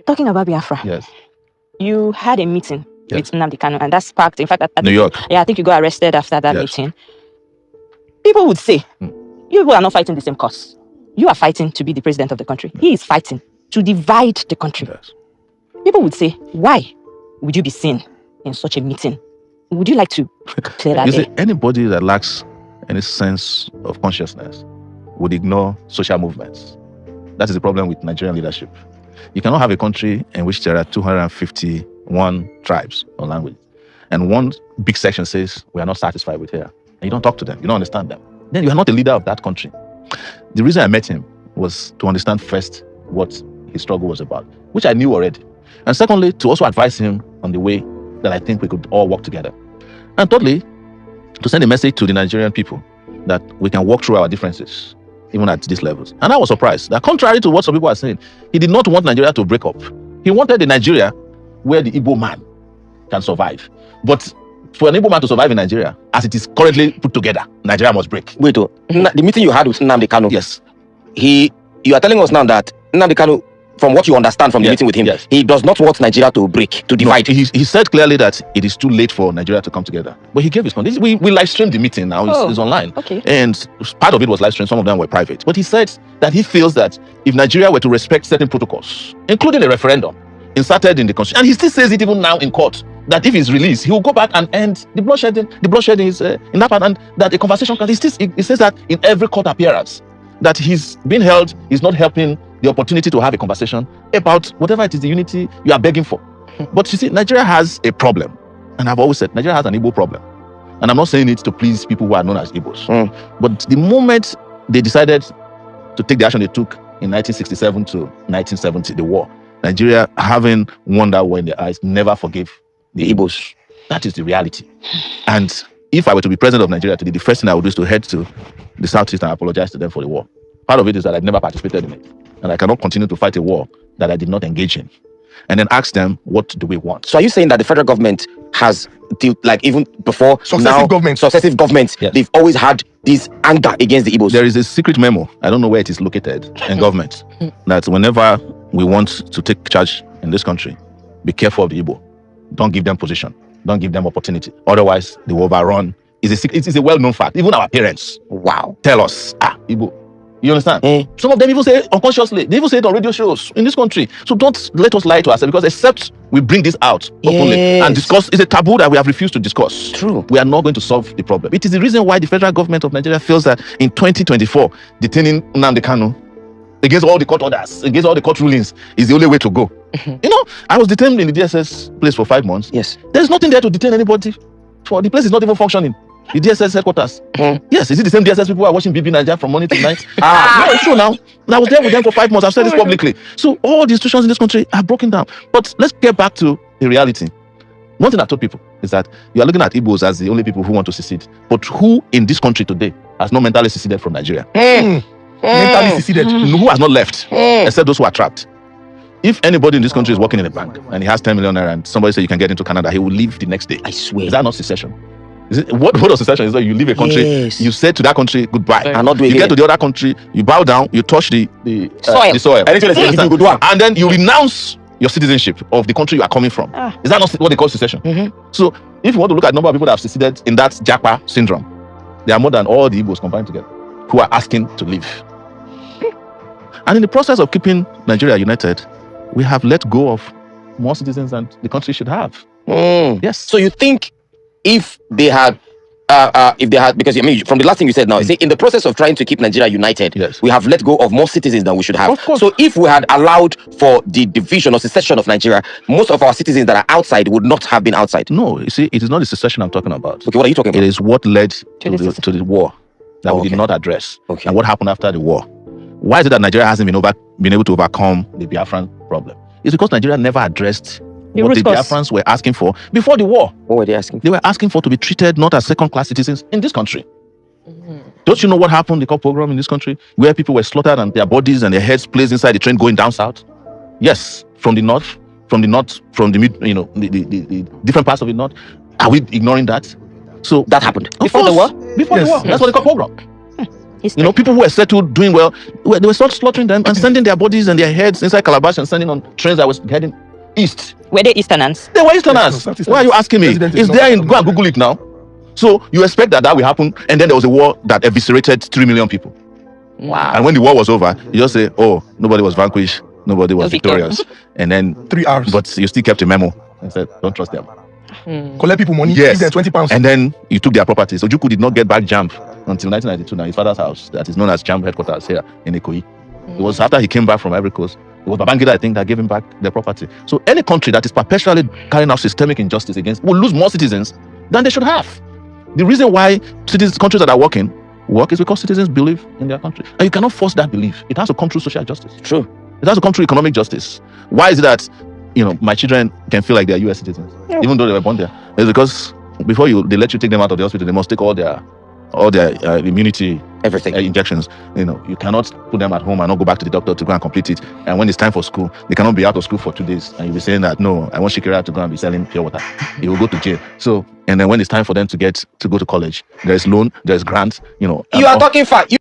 Talking about Biafra. Yes. You had a meeting Yes. with Nnamdi Kanu, and that sparked, in fact, New York. Yeah, I think you got arrested after that Yes. meeting. People would say, you people are not fighting the same cause. You are fighting to be the president of the country. He is fighting to divide the country. Yes. People would say, why would you be seen in such a meeting? Would you like to clear that You air? see, anybody that lacks any sense of consciousness would ignore social movements. That is the problem with Nigerian leadership. You cannot have a country in which there are 251 tribes or languages, and one big section says, we are not satisfied with here. And you don't talk to them, you don't understand them. Then you are not the leader of that country. The reason I met him was to understand first what his struggle was about, which I knew already. And secondly, to also advise him on the way that I think we could all work together. And thirdly, to send a message to the Nigerian people that we can walk through our differences, even at these levels. And I was surprised that contrary to what some people are saying, he did not want Nigeria to break up. He wanted a Nigeria where the Igbo man can survive. But for an Igbo man to survive in Nigeria, as it is currently put together, Nigeria must break. Wait, the meeting you had with Nnamdi Kanu, Yes. You are telling us now that Nnamdi Kanu, from what you understand from the meeting with him, Yes. he does not want Nigeria to break, to divide. No, he said clearly that it is too late for Nigeria to come together. But he gave his point. We live streamed the meeting now. It's online. Okay. And part of it was live streamed. Some of them were private. But he said that he feels that if Nigeria were to respect certain protocols, including a referendum inserted in the constitution, and he still says it even now in court, that if he's released, he will go back and end the bloodshedding. The bloodshedding is in that part, and that a conversation can. He says that in every court appearance, that he's being held is not helping the opportunity to have a conversation about whatever it is, the unity you are begging for. But you see, Nigeria has a problem. And I've always said, Nigeria has an Igbo problem. And I'm not saying it to please people who are known as Igbos. But the moment they decided to take the action they took in 1967 to 1970, the war, Nigeria, having won that war in their eyes, never forgave the Igbos. That is the reality. And if I were to be president of Nigeria today, the first thing I would do is to head to the Southeast and apologize to them for the war. Part of it is that I've never participated in it. And I cannot continue to fight a war that I did not engage in. And then ask them, what do we want? So are you saying that the federal government has, like even before successive governments, Yes. they've always had this anger against the Igbos? There is a secret memo, I don't know where it is located, in government, that whenever we want to take charge in this country, be careful of the Igbo. Don't give them position. Don't give them opportunity. Otherwise, they will overrun. It's a well-known fact. Even our parents tell us, Igbo. You understand? Some of them even say it unconsciously. They even say it on radio shows in this country. So don't let us lie to ourselves, because except we bring this out openly and discuss, it's a taboo that we have refused to discuss. True. We are not going to solve the problem. It is the reason why the federal government of Nigeria feels that in 2024, detaining Nnamdi Kanu against all the court orders, against all the court rulings, is the only way to go. You know, I was detained in the DSS place for 5 months. Yes. There's nothing there to detain anybody. For the place is not even functioning. The DSS headquarters. Yes, is it the same DSS people who are watching BB Nigeria from morning to night? No, it's true now. And I was there with them for 5 months. I've said this publicly. So all the institutions in this country are broken down. But let's get back to the reality. One thing I told people is that you are looking at Igbos as the only people who want to secede. But who in this country today has not mentally seceded from Nigeria? Mentally seceded. Who has not left? Except those who are trapped. If anybody in this country is working in a bank and he has 10 million naira and somebody says you can get into Canada, he will leave the next day. I swear. Is that not secession? Is it, what of secession is that you leave a country, you say to that country goodbye, and not you get to the other country, you bow down, you touch the soil, and then you renounce your citizenship of the country you are coming from. Is that not what they call secession? So if you want to look at the number of people that have seceded in that Japa syndrome, there are more than all the Igbos combined together who are asking to leave. And in the process of keeping Nigeria united, we have let go of more citizens than the country should have. Yes. So you think if they had, because I mean, from the last thing you said now, you say in the process of trying to keep Nigeria united, we have let go of more citizens than we should have. Of course. So if we had allowed for the division or secession of Nigeria, most of our citizens that are outside would not have been outside. No, you see, it is not the secession I'm talking about. Okay, what are you talking about? It is what led to the war that we did not address. And what happened after the war. Why is it that Nigeria hasn't been able to overcome the Biafran problem? It's because Nigeria never addressed what the Biafrans were asking for before the war. What were they asking? They were asking for to be treated not as second-class citizens in this country. Don't you know what happened, the pogrom in this country, where people were slaughtered and their bodies and their heads placed inside the train going down south? Yes, from the mid, you know, the different parts of the north. Are we ignoring that? So that happened before the war. Before the war. That's what they call pogrom. History. You know, people who were settled, doing well, they were slaughtering them and sending their bodies and their heads inside calabash and sending on trains that was heading east. Were they Easterners? They were Easterners. Yes, Why are you asking me? It's there in, go and Google it now. So you expect that will happen, and then there was a war that eviscerated 3 million people. Wow. And when the war was over, you just say, oh, nobody was vanquished, nobody was victorious. And then 3 hours. But you still kept a memo and said, don't trust them. Collect people money, Yes. give them 20 pounds. And then you took their properties. So Ojukwu did not get back JAMB until 1992, now his father's house, that is known as JAMB headquarters here in Ikoyi. It was after he came back from Ivory Coast. It was Babangida, I think, that gave him back their property. So any country that is perpetually carrying out systemic injustice against will lose more citizens than they should have. The reason why countries that are work is because citizens believe in their country. And you cannot force that belief. It has to come through social justice. True. It has to come through economic justice. Why is it that, you know, my children can feel like they're US citizens, even though they were born there? It's because before they let you take them out of the hospital, they must take all their immunity everything injections. You know, you cannot put them at home and not go back to the doctor to go and complete it. And when it's time for school, they cannot be out of school for 2 days. And you'll be saying that, no, I want Shikira to go and be selling pure water. He will go to jail. So, and then when it's time for them to go to college, there's loan, there's grant, you know. You are talking fast.